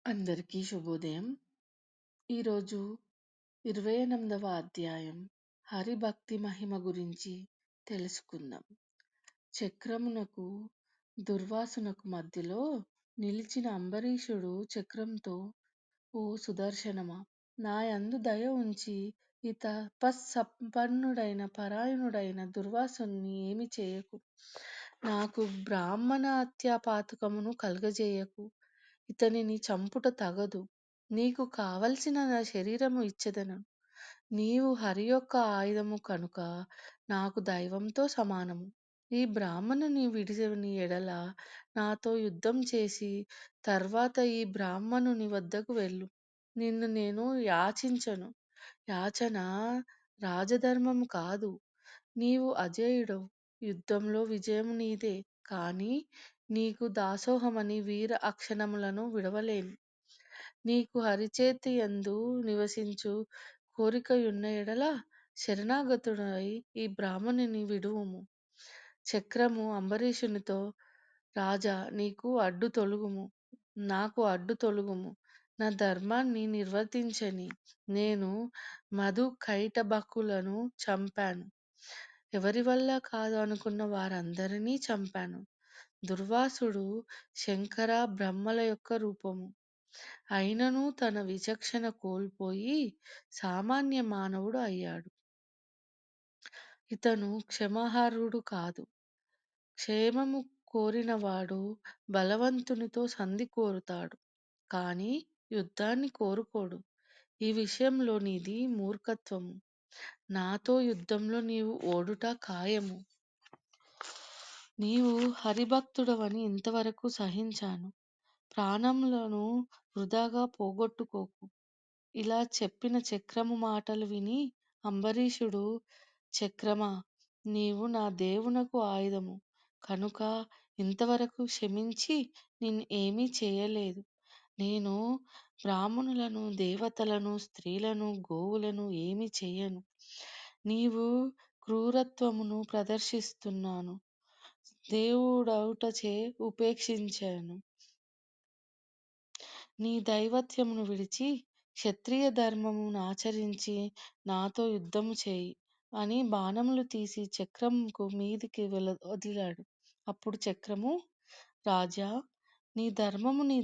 అందరికీ శుభోదయం. ఈరోజు 28వ అధ్యాయం హరిభక్తి మహిమ గురించి తెలుసుకుందాం. చక్రమునకు దుర్వాసునకు మధ్యలో నిలిచిన అంబరీషుడు చక్రంతో, ఓ సుదర్శనమా, నాయందు దయ ఉంచి ఈ తపస్సంపన్నుడైన పరాయణుడైన దుర్వాసుని ఏమి చేయకు. నాకు బ్రాహ్మణ హత్యాపాతకమును కలుగజేయకు. ఇతనిని చంపుట తగదు. నీకు కావలసిన నా శరీరము ఇచ్చెదను. నీవు హరి యొక్క ఆయుధము కనుక నాకు దైవంతో సమానము. ఈ బ్రాహ్మణుని విడిని ఎడల నాతో యుద్ధం చేసి తర్వాత ఈ బ్రాహ్మణుని వద్దకు వెళ్ళు. నిన్ను నేను యాచించను. యాచన రాజధర్మము కాదు. నీవు అజేయుడవు. యుద్ధంలో విజయము నీదే. కాని నీకు దాసోహమని వీర అక్షరములను విడవలేను. నీకు హరిచేతియందు నివసించు కోరికయున్న ఎడల శరణాగతుడై ఈ బ్రాహ్మణుని విడువుము. చక్రము అంబరీషునితో, రాజా, నాకు అడ్డు తొలగుము. నా ధర్మాన్ని నిర్వర్తించని. నేను మధు కైటభకులను చంపాను. ఎవరి వల్ల కాదు అనుకున్న వారందరినీ చంపాను. దుర్వాసుడు శంకర బ్రహ్మల యొక్క రూపము. అయినను తన విచక్షణ కోల్పోయి సామాన్య మానవుడు అయ్యాడు. ఇతను క్షమార్హుడు కాదు. క్షేమము కోరినవాడు బలవంతునితో సంధి కోరుతాడు, కాని యుద్ధాన్ని కోరుకోడు. ఈ విషయంలో నీది మూర్ఖత్వము. నాతో యుద్ధంలో నీవు ఓడుట ఖాయము. నీవు హరిభక్తుడవని ఇంతవరకు సహించాను. ప్రాణములను వృధాగా పోగొట్టుకోకు. ఇలా చెప్పిన చక్రము మాటలు విని అంబరీషుడు, చక్రమా, నీవు నా దేవునకు ఆయుధము కనుక ఇంతవరకు క్షమించి నిన్ను ఏమీ చేయలేదు. నేను బ్రాహ్మణులను, దేవతలను, స్త్రీలను, గోవులను ఏమీ చేయను. నీవు క్రూరత్వమును ప్రదర్శిస్తున్నాను. దేవుడవుటచే ఉపేక్షించాను. నీ దైవత్యమును విడిచి క్షత్రియ ధర్మమును ఆచరించి నాతో యుద్ధము చేయి అని బాణములు తీసి చక్రముకు మీదికి వదిలాడు. అప్పుడు చక్రము, రాజా, నీ ధర్మము నీ